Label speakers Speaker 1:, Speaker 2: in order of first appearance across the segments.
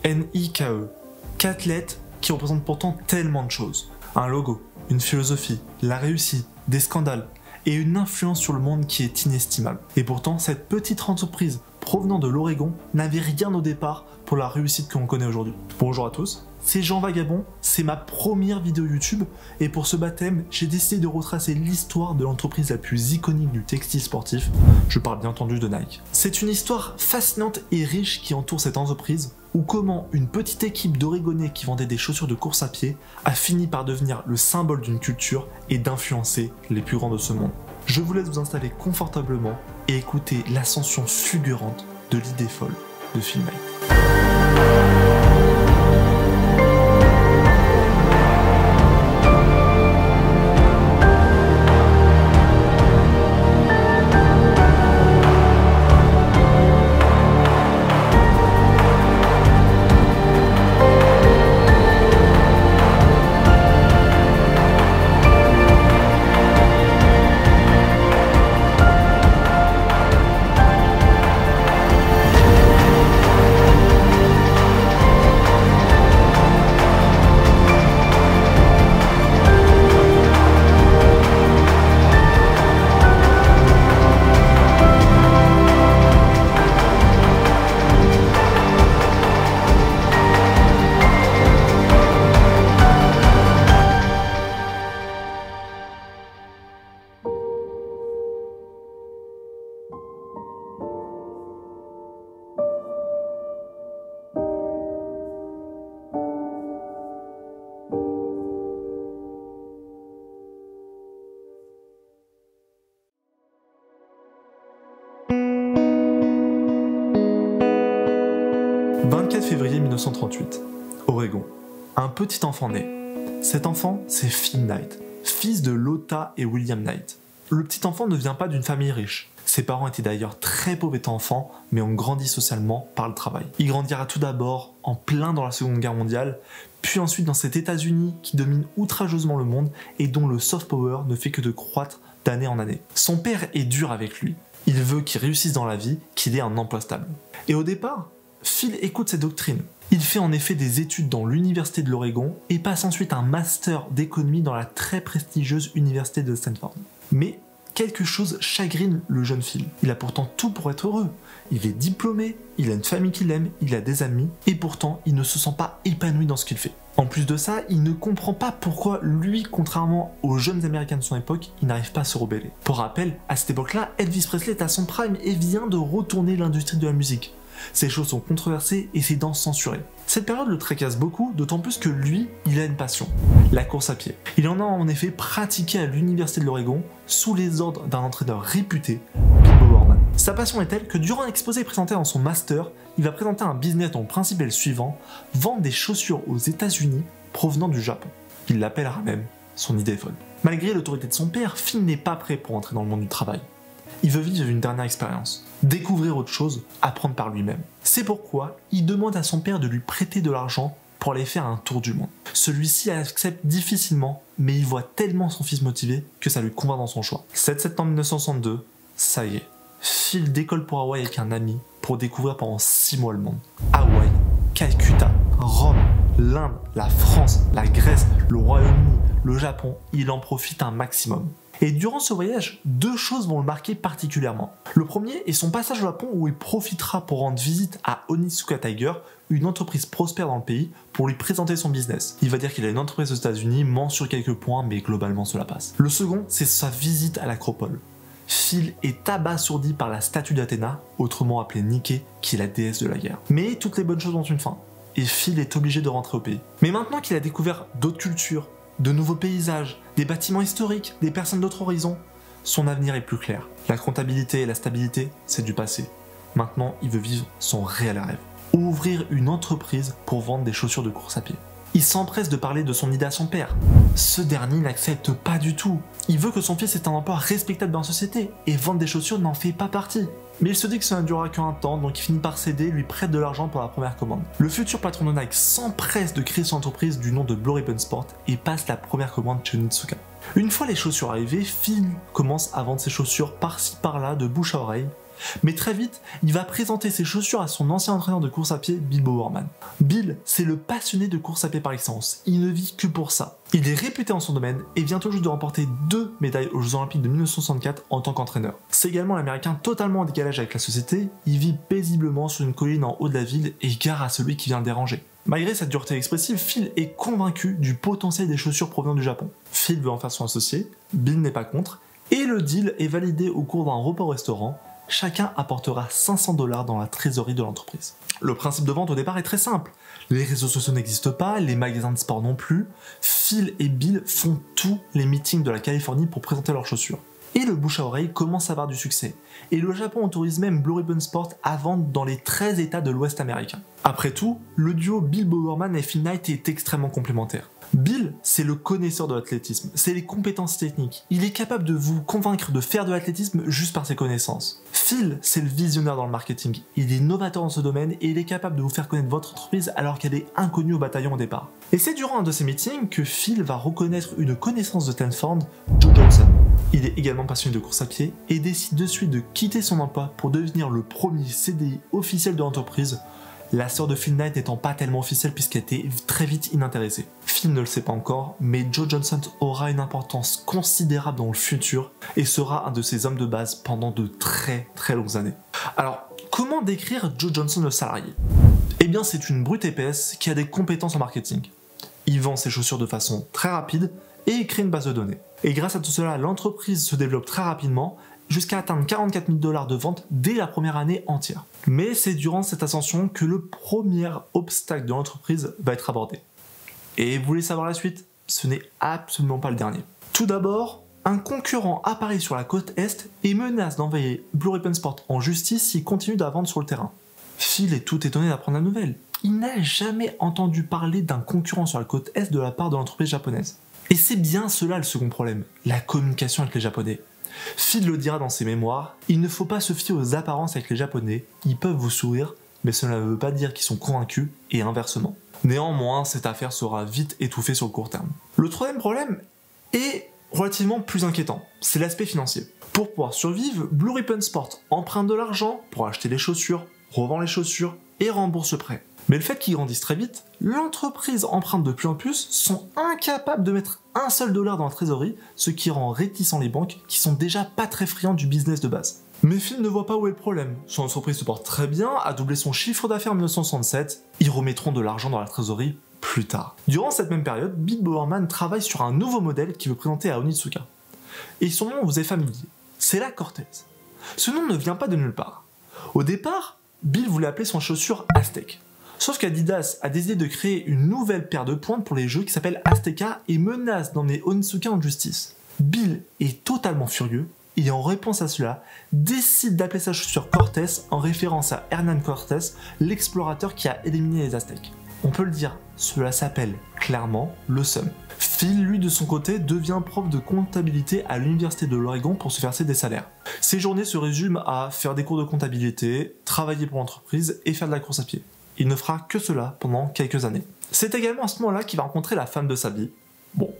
Speaker 1: N-I-K-E. 4 lettres qui représentent pourtant tellement de choses. Un logo, une philosophie, la réussite, des scandales et une influence sur le monde qui est inestimable. Et pourtant, cette petite entreprise provenant de l'Oregon n'avait rien au départ pour la réussite que l'on connaît aujourd'hui. Bonjour à tous, c'est Jean Vagabond, c'est ma première vidéo YouTube et pour ce baptême, j'ai décidé de retracer l'histoire de l'entreprise la plus iconique du textile sportif, je parle bien entendu de Nike. C'est une histoire fascinante et riche qui entoure cette entreprise, ou comment une petite équipe d'Oregonais qui vendait des chaussures de course à pied a fini par devenir le symbole d'une culture et d'influencer les plus grands de ce monde. Je vous laisse vous installer confortablement et écouter l'ascension fulgurante de l'idée folle de Phil Knight. « 24 février 1938, Oregon. Un petit enfant naît. Cet enfant, c'est Phil Knight, fils de Lotta et William Knight. Le petit enfant ne vient pas d'une famille riche. Ses parents étaient d'ailleurs très pauvres étant enfants, mais ont grandi socialement par le travail. Il grandira tout d'abord en plein dans la Seconde Guerre mondiale, puis ensuite dans cet États-Unis qui domine outrageusement le monde et dont le soft power ne fait que de croître d'année en année. Son père est dur avec lui. Il veut qu'il réussisse dans la vie, qu'il ait un emploi stable. Et au départ, Phil écoute cette doctrine. Il fait en effet des études dans l'université de l'Oregon et passe ensuite un master d'économie dans la très prestigieuse université de Stanford. Mais quelque chose chagrine le jeune Phil. Il a pourtant tout pour être heureux. Il est diplômé, il a une famille qu'il aime, il a des amis, et pourtant il ne se sent pas épanoui dans ce qu'il fait. En plus de ça, il ne comprend pas pourquoi lui, contrairement aux jeunes américains de son époque, il n'arrive pas à se rebeller. Pour rappel, à cette époque-là, Elvis Presley est à son prime et vient de retourner l'industrie de la musique. Ses shows sont controversés et ses danses censurées. Cette période le tracasse beaucoup, d'autant plus que lui, il a une passion, la course à pied. Il en a en effet pratiqué à l'université de l'Oregon sous les ordres d'un entraîneur réputé, Bill Bowerman. Sa passion est telle que durant un exposé présenté dans son master, il va présenter un business dont le principe est le suivant, vendre des chaussures aux États-Unis provenant du Japon. Il l'appellera même son idée folle. Malgré l'autorité de son père, Phil n'est pas prêt pour entrer dans le monde du travail. Il veut vivre une dernière expérience, découvrir autre chose, apprendre par lui-même. C'est pourquoi il demande à son père de lui prêter de l'argent pour aller faire un tour du monde. Celui-ci accepte difficilement, mais il voit tellement son fils motivé que ça lui convainc dans son choix. 7 septembre 1962, ça y est, Phil décolle pour Hawaï avec un ami pour découvrir pendant 6 mois le monde. Hawaï, Calcutta, Rome, l'Inde, la France, la Grèce, le Royaume-Uni, le Japon, il en profite un maximum. Et durant ce voyage, deux choses vont le marquer particulièrement. Le premier est son passage au Japon où il profitera pour rendre visite à Onitsuka Tiger, une entreprise prospère dans le pays, pour lui présenter son business. Il va dire qu'il a une entreprise aux États-Unis, ment sur quelques points, mais globalement cela passe. Le second, c'est sa visite à l'Acropole. Phil est abasourdi par la statue d'Athéna, autrement appelée Nike, qui est la déesse de la guerre. Mais toutes les bonnes choses ont une fin, et Phil est obligé de rentrer au pays. Mais maintenant qu'il a découvert d'autres cultures, de nouveaux paysages, des bâtiments historiques, des personnes d'autres horizons, son avenir est plus clair. La comptabilité et la stabilité, c'est du passé. Maintenant, il veut vivre son réel rêve. Ouvrir une entreprise pour vendre des chaussures de course à pied. Il s'empresse de parler de son idée à son père. Ce dernier n'accepte pas du tout. Il veut que son fils ait un emploi respectable dans la société, et vendre des chaussures n'en fait pas partie. Mais il se dit que ça ne durera qu'un temps, donc il finit par céder et lui prête de l'argent pour la première commande. Le futur patron de Nike s'empresse de créer son entreprise du nom de Blue Ribbon Sport et passe la première commande chez Onitsuka. Une fois les chaussures arrivées, Phil commence à vendre ses chaussures par-ci par-là, de bouche à oreille, Mais très vite, il va présenter ses chaussures à son ancien entraîneur de course à pied, Bill Bowerman. Bill, c'est le passionné de course à pied par excellence. Il ne vit que pour ça. Il est réputé en son domaine et vient tout juste de remporter 2 médailles aux Jeux Olympiques de 1964 en tant qu'entraîneur. C'est également l'Américain totalement en décalage avec la société. Il vit paisiblement sur une colline en haut de la ville et gare à celui qui vient le déranger. Malgré sa dureté expressive, Phil est convaincu du potentiel des chaussures provenant du Japon. Phil veut en faire son associé, Bill n'est pas contre, et le deal est validé au cours d'un repas au restaurant. Chacun apportera 500 $ dans la trésorerie de l'entreprise. Le principe de vente au départ est très simple. Les réseaux sociaux n'existent pas, les magasins de sport non plus. Phil et Bill font tous les meetings de la Californie pour présenter leurs chaussures. Et le bouche à oreille commence à avoir du succès. Et le Japon autorise même Blue Ribbon Sport à vendre dans les 13 États de l'Ouest américain. Après tout, le duo Bill Bowerman et Phil Knight est extrêmement complémentaire. Bill, c'est le connaisseur de l'athlétisme, c'est les compétences techniques. Il est capable de vous convaincre de faire de l'athlétisme juste par ses connaissances. Phil, c'est le visionnaire dans le marketing. Il est novateur dans ce domaine et il est capable de vous faire connaître votre entreprise alors qu'elle est inconnue au bataillon au départ. Et c'est durant un de ces meetings que Phil va reconnaître une connaissance de Stanford, Joe Johnson. Il est également passionné de course à pied et décide de suite de quitter son emploi pour devenir le premier CDI officiel de l'entreprise, la sœur de Phil Knight n'étant pas tellement officielle puisqu'elle était très vite inintéressée. Phil ne le sait pas encore, mais Joe Johnson aura une importance considérable dans le futur et sera un de ses hommes de base pendant de très longues années. Alors, comment décrire Joe Johnson le salarié? Eh bien, c'est une brute épaisse qui a des compétences en marketing. Il vend ses chaussures de façon très rapide et il crée une base de données. Et grâce à tout cela, l'entreprise se développe très rapidement jusqu'à atteindre 44 000 $ de vente dès la première année entière. Mais c'est durant cette ascension que le premier obstacle de l'entreprise va être abordé. Et vous voulez savoir la suite? Ce n'est absolument pas le dernier. Tout d'abord, un concurrent apparaît sur la côte Est et menace d'envoyer Blue Ribbon Sport en justice s'il continue de la vendre sur le terrain. Phil est tout étonné d'apprendre la nouvelle. Il n'a jamais entendu parler d'un concurrent sur la côte Est de la part de l'entreprise japonaise. Et c'est bien cela le second problème, la communication avec les Japonais. Phil le dira dans ses mémoires, il ne faut pas se fier aux apparences avec les Japonais, ils peuvent vous sourire, mais cela ne veut pas dire qu'ils sont convaincus, et inversement. Néanmoins, cette affaire sera vite étouffée sur le court terme. Le troisième problème est relativement plus inquiétant, c'est l'aspect financier. Pour pouvoir survivre, Blue Ribbon Sport emprunte de l'argent pour acheter les chaussures, revend les chaussures et rembourse le prêt. Mais le fait qu'ils grandissent très vite, l'entreprise emprunte de plus en plus, sont incapables de mettre un seul dollar dans la trésorerie, ce qui rend réticents les banques qui sont déjà pas très friands du business de base. Mais Phil ne voit pas où est le problème. Son entreprise se porte très bien, a doublé son chiffre d'affaires en 1967, ils remettront de l'argent dans la trésorerie plus tard. Durant cette même période, Bill Bowerman travaille sur un nouveau modèle qu'il veut présenter à Onitsuka. Et son nom vous est familier, c'est la Cortez. Ce nom ne vient pas de nulle part. Au départ, Bill voulait appeler son chaussure Aztec. Sauf qu'Adidas a décidé de créer une nouvelle paire de pointes pour les jeux qui s'appelle Azteca et menace d'emmener Onitsuka en justice. Bill est totalement furieux et en réponse à cela, décide d'appeler sa chaussure Cortés en référence à Hernán Cortés, l'explorateur qui a éliminé les Aztèques. On peut le dire, cela s'appelle clairement le seum. Phil, lui de son côté, devient prof de comptabilité à l'université de l'Oregon pour se verser des salaires. Ses journées se résument à faire des cours de comptabilité, travailler pour l'entreprise et faire de la course à pied. Il ne fera que cela pendant quelques années. C'est également à ce moment-là qu'il va rencontrer la femme de sa vie. Bon,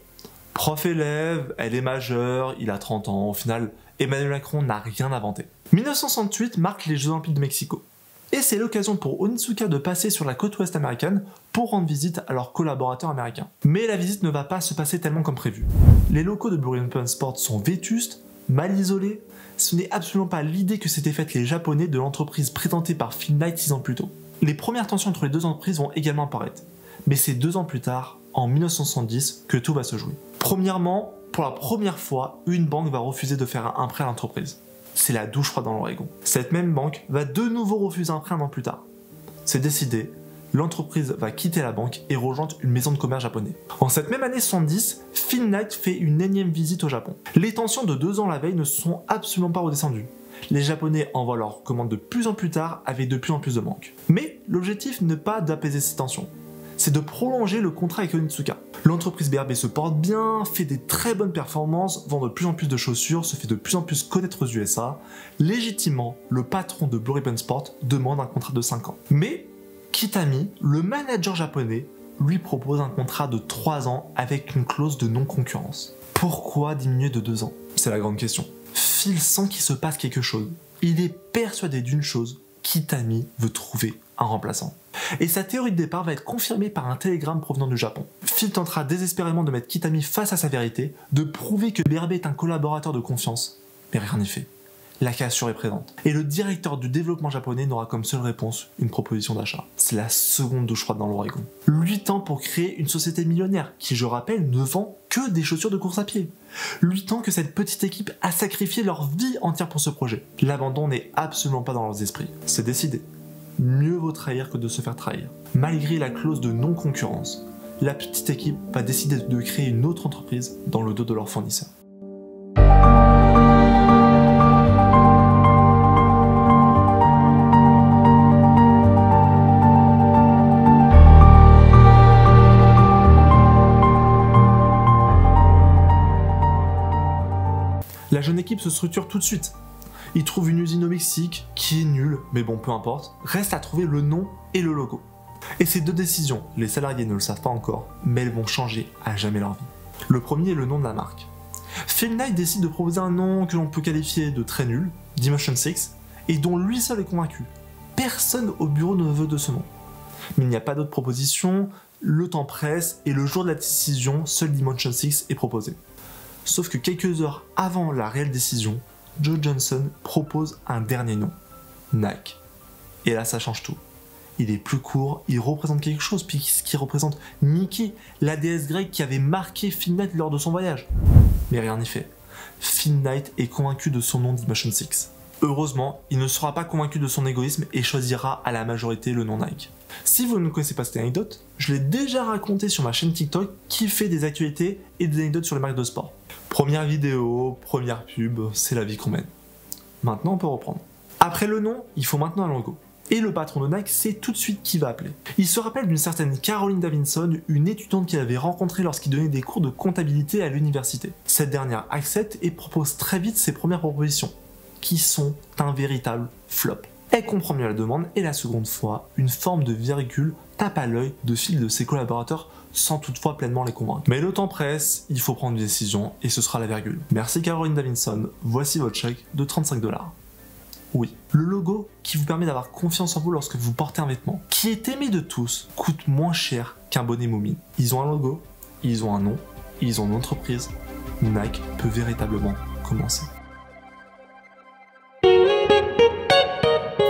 Speaker 1: prof-élève, elle est majeure, il a 30 ans, au final, Emmanuel Macron n'a rien inventé. 1968 marque les Jeux Olympiques de Mexico. Et c'est l'occasion pour Onitsuka de passer sur la côte ouest américaine pour rendre visite à leurs collaborateurs américains. Mais la visite ne va pas se passer tellement comme prévu. Les locaux de Blue Ribbon Sport sont vétustes, mal isolés. Ce n'est absolument pas l'idée que s'étaient faite les Japonais de l'entreprise présentée par Phil Knight 6 ans plus tôt. Les premières tensions entre les deux entreprises vont également apparaître. Mais c'est 2 ans plus tard, en 1970, que tout va se jouer. Premièrement, pour la première fois, une banque va refuser de faire un prêt à l'entreprise. C'est la douche froide dans l'Oregon. Cette même banque va de nouveau refuser un prêt un an plus tard. C'est décidé, l'entreprise va quitter la banque et rejoindre une maison de commerce japonais. En cette même année 70, Phil Knight fait une énième visite au Japon. Les tensions de 2 ans la veille ne sont absolument pas redescendues. Les Japonais envoient leurs commandes de plus en plus tard avec de plus en plus de manques. Mais l'objectif n'est pas d'apaiser ces tensions, c'est de prolonger le contrat avec Onitsuka. L'entreprise BRB se porte bien, fait des très bonnes performances, vend de plus en plus de chaussures, se fait de plus en plus connaître aux USA. Légitimement, le patron de Blue Ribbon Sport demande un contrat de 5 ans. Mais Kitami, le manager japonais, lui propose un contrat de 3 ans avec une clause de non-concurrence. Pourquoi diminuer de 2 ans? C'est la grande question. Phil sent qu'il se passe quelque chose. Il est persuadé d'une chose, Kitami veut trouver un remplaçant. Et sa théorie de départ va être confirmée par un télégramme provenant du Japon. Phil tentera désespérément de mettre Kitami face à sa vérité, de prouver que BRB est un collaborateur de confiance, mais rien n'y fait. La cassure est présente. Et le directeur du développement japonais n'aura comme seule réponse une proposition d'achat. C'est la seconde douche froide dans l'Oregon. 8 ans pour créer une société millionnaire, qui je rappelle ne vend que des chaussures de course à pied. 8 ans que cette petite équipe a sacrifié leur vie entière pour ce projet. L'abandon n'est absolument pas dans leurs esprits. C'est décidé. Mieux vaut trahir que de se faire trahir. Malgré la clause de non-concurrence, la petite équipe va décider de créer une autre entreprise dans le dos de leur fournisseur. La jeune équipe se structure tout de suite. Ils trouvent une usine au Mexique qui est nulle, mais bon, peu importe. Reste à trouver le nom et le logo. Et ces deux décisions, les salariés ne le savent pas encore, mais elles vont changer à jamais leur vie. Le premier est le nom de la marque. Phil Knight décide de proposer un nom que l'on peut qualifier de très nul, Dimension 6, et dont lui seul est convaincu. Personne au bureau ne veut de ce nom. Mais il n'y a pas d'autre proposition, le temps presse, et le jour de la décision, seul Dimension 6 est proposé. Sauf que quelques heures avant la réelle décision, Joe Johnson propose un dernier nom, Nike. Et là, ça change tout. Il est plus court, il représente quelque chose, puis ce qui représente Mickey, la déesse grecque qui avait marqué Phil Knight lors de son voyage. Mais rien n'y fait. Phil Knight est convaincu de son nom Dimension 6. Heureusement, il ne sera pas convaincu de son égoïsme et choisira à la majorité le nom Nike. Si vous ne connaissez pas cette anecdote, je l'ai déjà raconté sur ma chaîne TikTok qui fait des actualités et des anecdotes sur les marques de sport. Première vidéo, première pub, c'est la vie qu'on mène. Maintenant, on peut reprendre. Après le nom, il faut maintenant un logo. Et le patron de Nike sait tout de suite qui va appeler. Il se rappelle d'une certaine Caroline Davidson, une étudiante qu'il avait rencontrée lorsqu'il donnait des cours de comptabilité à l'université. Cette dernière accepte et propose très vite ses premières propositions, qui sont un véritable flop. Elle comprend mieux la demande et la seconde fois, une forme de virgule tape à l'œil de Phil de ses collaborateurs sans toutefois pleinement les convaincre. Mais le temps presse, il faut prendre une décision et ce sera la virgule. Merci Caroline Davidson, voici votre chèque de 35 $. Oui, le logo qui vous permet d'avoir confiance en vous lorsque vous portez un vêtement, qui est aimé de tous, coûte moins cher qu'un bonnet Moomin. Ils ont un logo, ils ont un nom, ils ont une entreprise. Nike peut véritablement commencer.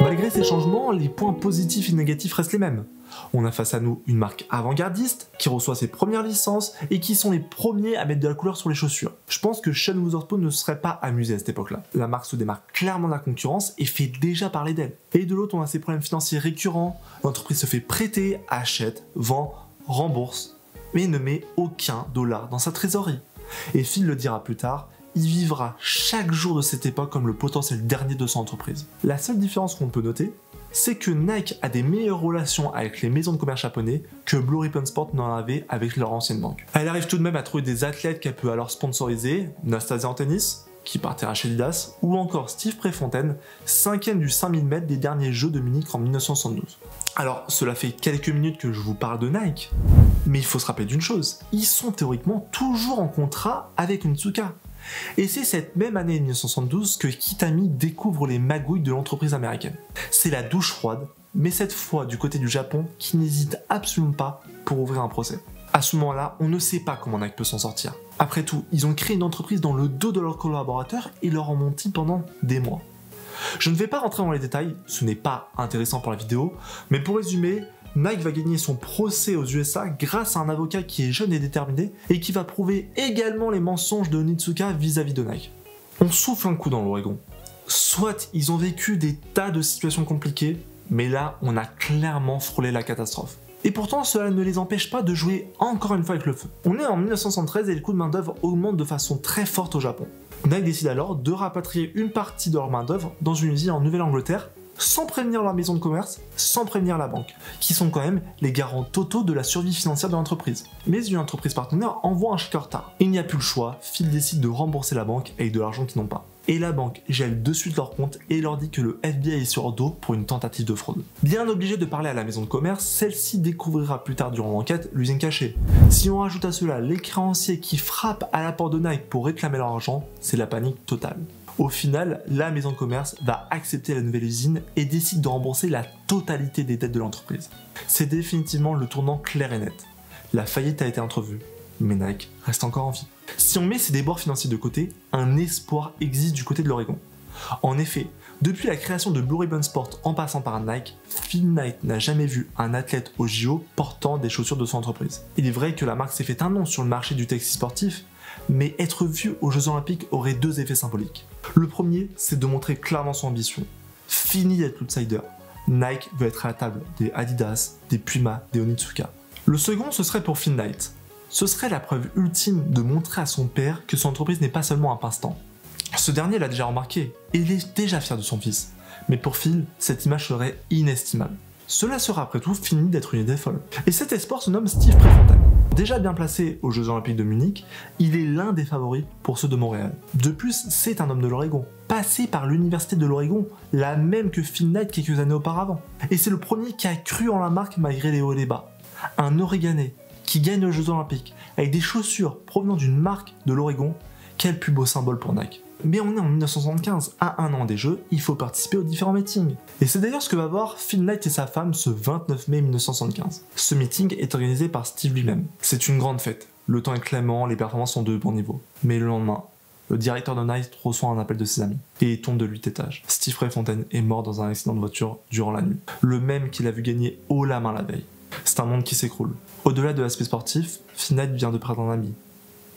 Speaker 1: Malgré ces changements, les points positifs et négatifs restent les mêmes. On a face à nous une marque avant-gardiste qui reçoit ses premières licences et qui sont les premiers à mettre de la couleur sur les chaussures. Je pense que Sean Wotherspoon ne serait pas amusé à cette époque-là. La marque se démarque clairement de la concurrence et fait déjà parler d'elle. Et de l'autre, on a ses problèmes financiers récurrents. L'entreprise se fait prêter, achète, vend, rembourse, mais ne met aucun dollar dans sa trésorerie. Et Phil le dira plus tard, il vivra chaque jour de cette époque comme le potentiel dernier de son entreprise. La seule différence qu'on peut noter, c'est que Nike a des meilleures relations avec les maisons de commerce japonais que Blue Ripon Sport n'en avait avec leur ancienne banque. Elle arrive tout de même à trouver des athlètes qu'elle peut alors sponsoriser, Nastasia en tennis, qui partira chez Adidas, ou encore Steve Prefontaine, 5e du 5000 mètres des derniers Jeux de Munich en 1972. Alors, cela fait quelques minutes que je vous parle de Nike, mais il faut se rappeler d'une chose, ils sont théoriquement toujours en contrat avec Onitsuka. Et c'est cette même année 1972 que Kitami découvre les magouilles de l'entreprise américaine. C'est la douche froide, mais cette fois du côté du Japon qui n'hésite absolument pas pour ouvrir un procès. À ce moment-là, on ne sait pas comment Nike peut s'en sortir. Après tout, ils ont créé une entreprise dans le dos de leurs collaborateurs et leur ont menti pendant des mois. Je ne vais pas rentrer dans les détails, ce n'est pas intéressant pour la vidéo, mais pour résumer, Nike va gagner son procès aux USA grâce à un avocat qui est jeune et déterminé et qui va prouver également les mensonges de Onitsuka vis-à-vis de Nike. On souffle un coup dans l'Oregon. Soit ils ont vécu des tas de situations compliquées, mais là on a clairement frôlé la catastrophe. Et pourtant cela ne les empêche pas de jouer encore une fois avec le feu. On est en 1973 et le coût de main d'œuvre augmente de façon très forte au Japon. Nike décide alors de rapatrier une partie de leur main d'œuvre dans une usine en Nouvelle-Angleterre, sans prévenir leur maison de commerce, sans prévenir la banque, qui sont quand même les garants totaux de la survie financière de l'entreprise. Mais une entreprise partenaire envoie un chèque en retard. Il n'y a plus le choix, Phil décide de rembourser la banque avec de l'argent qu'ils n'ont pas. Et la banque gèle de suite leur compte et leur dit que le FBI est sur leur dos pour une tentative de fraude. Bien obligé de parler à la maison de commerce, celle-ci découvrira plus tard durant l'enquête l'usine cachée. Si on rajoute à cela les créanciers qui frappent à la porte de Nike pour réclamer leur argent, c'est la panique totale. Au final, la maison de commerce va accepter la nouvelle usine et décide de rembourser la totalité des dettes de l'entreprise. C'est définitivement le tournant clair et net. La faillite a été entrevue, mais Nike reste encore en vie. Si on met ces déboires financiers de côté, un espoir existe du côté de l'Oregon. En effet, depuis la création de Blue Ribbon Sport en passant par Nike, Phil Knight n'a jamais vu un athlète au JO portant des chaussures de son entreprise. Il est vrai que la marque s'est fait un nom sur le marché du textile sportif, mais être vu aux Jeux Olympiques aurait deux effets symboliques. Le premier, c'est de montrer clairement son ambition. Fini d'être l'outsider. Nike veut être à la table des Adidas, des Puma, des Onitsuka. Le second, ce serait pour Phil Knight. Ce serait la preuve ultime de montrer à son père que son entreprise n'est pas seulement un passe-temps. Ce dernier l'a déjà remarqué, et il est déjà fier de son fils. Mais pour Phil, cette image serait inestimable. Cela sera après tout fini d'être une idée folle. Et cet espoir se nomme Steve Prefontaine. Déjà bien placé aux Jeux Olympiques de Munich, il est l'un des favoris pour ceux de Montréal. De plus, c'est un homme de l'Oregon, passé par l'université de l'Oregon, la même que Phil Knight quelques années auparavant. Et c'est le premier qui a cru en la marque malgré les hauts et les bas. Un Oregonais qui gagne aux Jeux Olympiques avec des chaussures provenant d'une marque de l'Oregon, quel plus beau symbole pour Nike. Mais on est en 1975, à un an des Jeux, il faut participer aux différents meetings. Et c'est d'ailleurs ce que va voir Phil Knight et sa femme ce 29 mai 1975. Ce meeting est organisé par Steve lui-même. C'est une grande fête, le temps est clément, les performances sont de bon niveau. Mais le lendemain, le directeur de Nike reçoit un appel de ses amis et tombe de 8 étages. Steve Prefontaine est mort dans un accident de voiture durant la nuit, le même qu'il a vu gagner haut la main la veille. C'est un monde qui s'écroule. Au-delà de l'aspect sportif, Phil Knight vient de perdre un ami.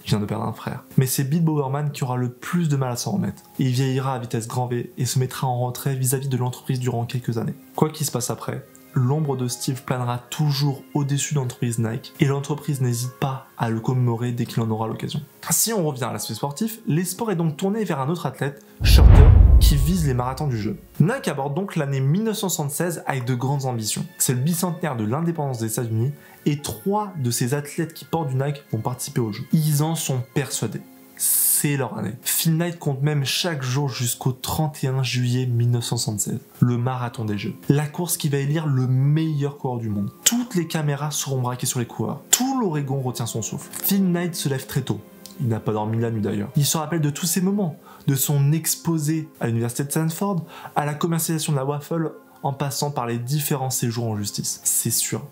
Speaker 1: Il vient de perdre un frère. Mais c'est Bill Bowerman qui aura le plus de mal à s'en remettre. Il vieillira à vitesse grand V et se mettra en retrait vis-à-vis de l'entreprise durant quelques années. Quoi qu'il se passe après, l'ombre de Steve planera toujours au-dessus de l'entreprise Nike et l'entreprise n'hésite pas à le commémorer dès qu'il en aura l'occasion. Si on revient à l'aspect sportif, l'espoir est donc tourné vers un autre athlète, Shorter, qui vise les marathons du jeu. Nike aborde donc l'année 1976 avec de grandes ambitions. C'est le bicentenaire de l'indépendance des États-Unis et 3 de ces athlètes qui portent du Nike vont participer au jeu. Ils en sont persuadés. C'est leur année. Phil Knight compte même chaque jour jusqu'au 31 juillet 1976, le marathon des Jeux. La course qui va élire le meilleur coureur du monde. Toutes les caméras seront braquées sur les coureurs. Tout l'Oregon retient son souffle. Phil Knight se lève très tôt. Il n'a pas dormi la nuit d'ailleurs. Il se rappelle de tous ces moments, de son exposé à l'université de Stanford, à la commercialisation de la waffle, en passant par les différents séjours en justice. C'est sûr,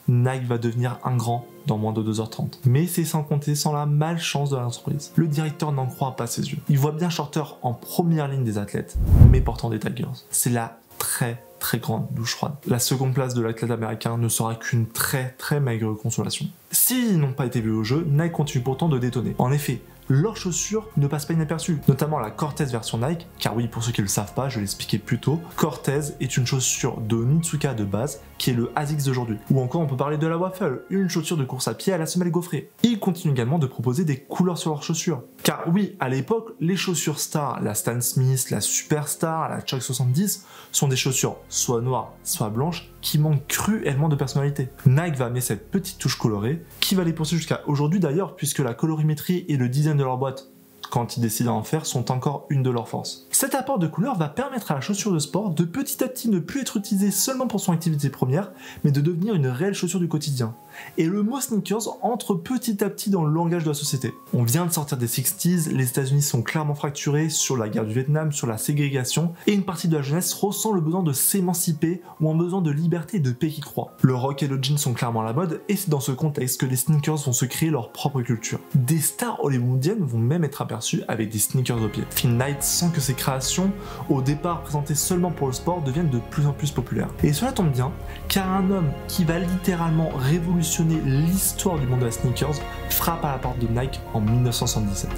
Speaker 1: Nike va devenir un grand dans moins de 2h30. Mais c'est sans compter sans la malchance de l'entreprise. Le directeur n'en croit pas ses yeux. Il voit bien Shorter en première ligne des athlètes, mais portant des Tigers. C'est la très grande douche froide. La seconde place de l'athlète américain ne sera qu'une très maigre consolation. S'ils n'ont pas été vus au jeu, Nike continue pourtant de détonner. En effet, leurs chaussures ne passent pas inaperçues, notamment la Cortez version Nike, car oui, pour ceux qui ne le savent pas, je l'ai expliqué plus tôt, Cortez est une chaussure de Onitsuka de base, qui est le ASICS d'aujourd'hui. Ou encore on peut parler de la Waffle, une chaussure de course à pied à la semelle gaufrée. Ils continuent également de proposer des couleurs sur leurs chaussures. Car oui, à l'époque, les chaussures Star, la Stan Smith, la Superstar, la Chuck 70, sont des chaussures soit noires, soit blanches, qui manquent cruellement de personnalité. Nike va amener cette petite touche colorée, qui va les poursuivre jusqu'à aujourd'hui d'ailleurs, puisque la colorimétrie et le design de leur boîte, quand ils décident d'en faire, sont encore une de leurs forces. Cet apport de couleur va permettre à la chaussure de sport de petit à petit ne plus être utilisée seulement pour son activité première, mais de devenir une réelle chaussure du quotidien. Et le mot sneakers entre petit à petit dans le langage de la société. On vient de sortir des 60s, les États-Unis sont clairement fracturés sur la guerre du Vietnam, sur la ségrégation, et une partie de la jeunesse ressent le besoin de s'émanciper ou un besoin de liberté et de paix qui croît. Le rock et le jean sont clairement à la mode, et c'est dans ce contexte que les sneakers vont se créer leur propre culture. Des stars hollywoodiennes vont même être aperçues avec des sneakers aux pieds. Phil Knight sent que ces créations, au départ présentées seulement pour le sport, deviennent de plus en plus populaires. Et cela tombe bien, car un homme qui va littéralement révolutionner l'histoire du monde de la sneakers frappe à la porte de Nike en 1977.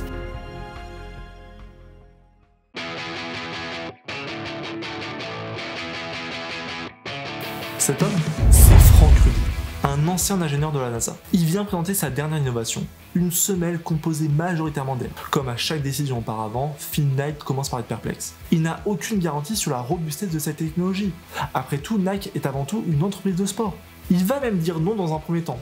Speaker 1: Cet homme, c'est Frank Ruby, un ancien ingénieur de la NASA. Il vient présenter sa dernière innovation, une semelle composée majoritairement d'air. Comme à chaque décision auparavant, Phil Knight commence par être perplexe. Il n'a aucune garantie sur la robustesse de cette technologie. Après tout, Nike est avant tout une entreprise de sport. Il va même dire non dans un premier temps.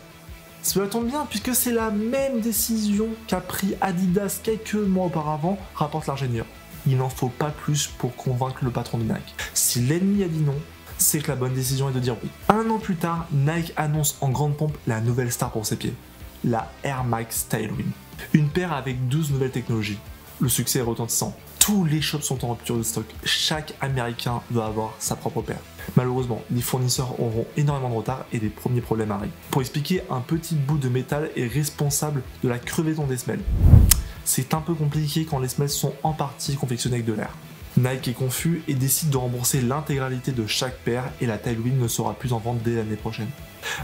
Speaker 1: Cela tombe bien puisque c'est la même décision qu'a pris Adidas quelques mois auparavant, rapporte l'ingénieur. Il n'en faut pas plus pour convaincre le patron de Nike. Si l'ennemi a dit non, c'est que la bonne décision est de dire oui. Un an plus tard, Nike annonce en grande pompe la nouvelle star pour ses pieds, la Air Max Tailwind. Une paire avec 12 nouvelles technologies. Le succès est retentissant. Tous les shops sont en rupture de stock. Chaque Américain doit avoir sa propre paire. Malheureusement, les fournisseurs auront énormément de retard et les premiers problèmes arrivent. Pour expliquer, un petit bout de métal est responsable de la crevaison des semelles. C'est un peu compliqué quand les semelles sont en partie confectionnées avec de l'air. Nike est confus et décide de rembourser l'intégralité de chaque paire et la Tailwind ne sera plus en vente dès l'année prochaine.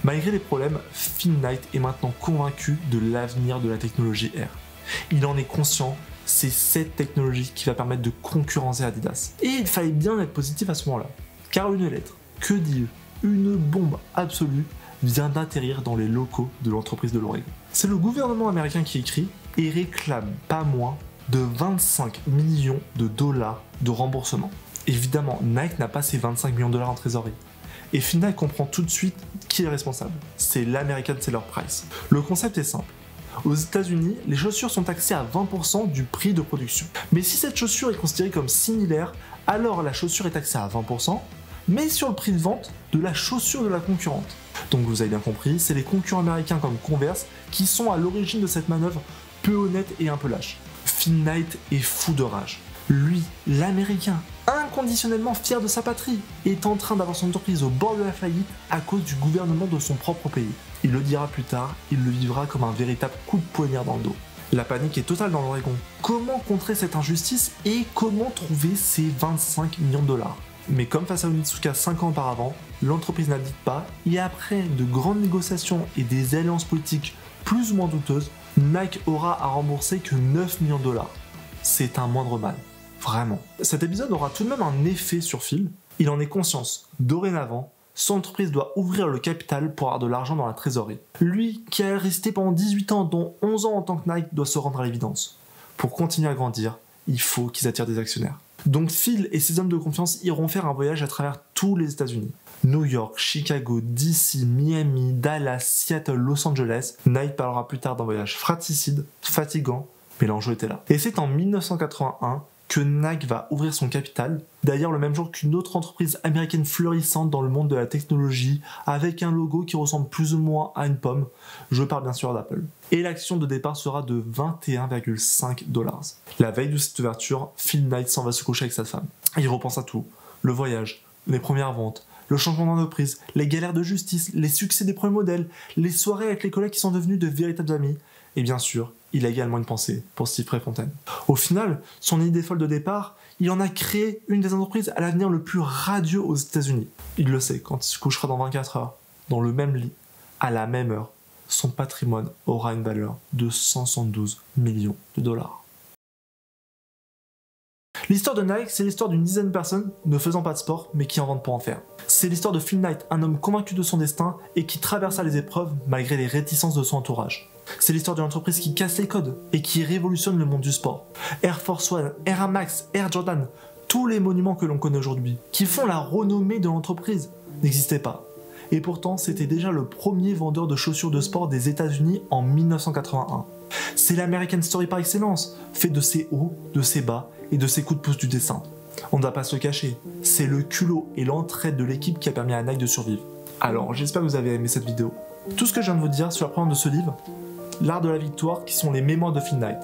Speaker 1: Malgré les problèmes, Phil Knight est maintenant convaincu de l'avenir de la technologie Air. Il en est conscient, c'est cette technologie qui va permettre de concurrencer Adidas. Et il fallait bien être positif à ce moment-là, car une lettre, que dis-je, une bombe absolue vient d'atterrir dans les locaux de l'entreprise de l'Oregon. C'est le gouvernement américain qui écrit et réclame pas moins de 25 millions de dollars de remboursement. Évidemment, Nike n'a pas ces 25 millions de dollars en trésorerie. Et Phil Knight comprend tout de suite qui est responsable. C'est l'American Seller Price. Le concept est simple. Aux États-Unis, les chaussures sont taxées à 20% du prix de production. Mais si cette chaussure est considérée comme similaire, alors la chaussure est taxée à 20%, mais sur le prix de vente de la chaussure de la concurrente. Donc vous avez bien compris, c'est les concurrents américains comme Converse qui sont à l'origine de cette manœuvre peu honnête et un peu lâche. Phil Knight est fou de rage. Lui, l'Américain, inconditionnellement fier de sa patrie, est en train d'avoir son entreprise au bord de la faillite à cause du gouvernement de son propre pays. Il le dira plus tard, il le vivra comme un véritable coup de poignard dans le dos. La panique est totale dans l'Oregon. Comment contrer cette injustice et comment trouver ces 25 millions de dollars? Mais comme face à Onitsuka 5 ans auparavant, l'entreprise n'abdique pas et après de grandes négociations et des alliances politiques plus ou moins douteuses, Nike aura à rembourser que 9 millions de dollars. C'est un moindre mal. Vraiment. Cet épisode aura tout de même un effet sur Phil. Il en est conscience. Dorénavant, son entreprise doit ouvrir le capital pour avoir de l'argent dans la trésorerie. Lui, qui a resté pendant 18 ans, dont 11 ans en tant que Nike, doit se rendre à l'évidence. Pour continuer à grandir, il faut qu'ils attirent des actionnaires. Donc Phil et ses hommes de confiance iront faire un voyage à travers tous les États-Unis. New York, Chicago, DC, Miami, Dallas, Seattle, Los Angeles. Nike parlera plus tard d'un voyage fratricide, fatigant, mais l'enjeu était là. Et c'est en 1981 que Nike va ouvrir son capital, d'ailleurs le même jour qu'une autre entreprise américaine florissante dans le monde de la technologie, avec un logo qui ressemble plus ou moins à une pomme. Je parle bien sûr d'Apple. Et l'action de départ sera de 21,5 $. La veille de cette ouverture, Phil Knight s'en va se coucher avec sa femme. Il repense à tout. Le voyage, les premières ventes, le changement d'entreprise, les galères de justice, les succès des premiers modèles, les soirées avec les collègues qui sont devenus de véritables amis. Et bien sûr, il a également une pensée pour Steve Prefontaine. Au final, son idée folle de départ, il en a créé une des entreprises à l'avenir le plus radieux aux États-Unis. Il le sait, quand il se couchera dans 24 heures, dans le même lit, à la même heure, son patrimoine aura une valeur de 172 millions de dollars. L'histoire de Nike, c'est l'histoire d'une dizaine de personnes ne faisant pas de sport, mais qui en vendent pour en faire. C'est l'histoire de Phil Knight, un homme convaincu de son destin et qui traversa les épreuves malgré les réticences de son entourage. C'est l'histoire d'une entreprise qui casse les codes et qui révolutionne le monde du sport. Air Force One, Air Max, Air Jordan, tous les monuments que l'on connaît aujourd'hui, qui font la renommée de l'entreprise, n'existaient pas. Et pourtant, c'était déjà le premier vendeur de chaussures de sport des États-Unis en 1981. C'est l'American Story par excellence, fait de ses hauts, de ses bas et de ses coups de pouce du destin. On ne va pas se le cacher, c'est le culot et l'entraide de l'équipe qui a permis à Nike de survivre. Alors, j'espère que vous avez aimé cette vidéo. Tout ce que je viens de vous dire sur la première de ce livre, L'Art de la Victoire, qui sont les mémoires de Phil Knight.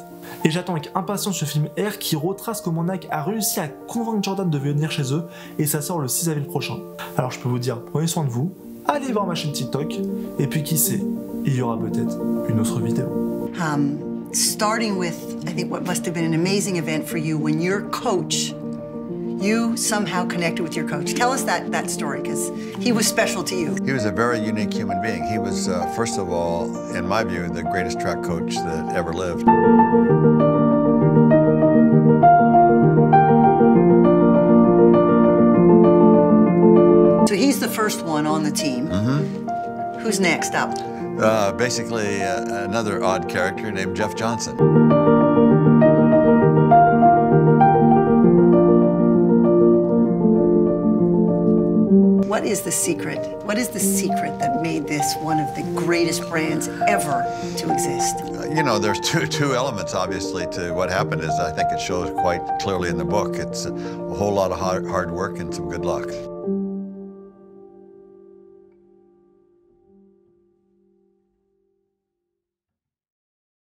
Speaker 1: Et j'attends avec impatience ce film Air qui retrace comment Nike a réussi à convaincre Jordan de venir chez eux, et ça sort le 6 avril prochain. Alors je peux vous dire, prenez soin de vous, allez voir ma chaîne TikTok, et puis qui sait, il y aura peut-être une autre vidéo.
Speaker 2: Starting with, I think, what must have been an amazing event for you when your coach, you somehow connected with your coach. Tell us that story, because he was special to you. He was a very unique human being. He was, first of all, in my view, the greatest track coach that ever lived. So he's the first one on the team. Mm-hmm. Who's next up? Basically, another odd character named Jeff Johnson. What is the secret? What is the secret that made this one of the greatest brands ever to exist? You know, there's two elements, obviously, to what happened. Is I think it shows quite clearly in the book. It's a whole lot of hard work and some good luck.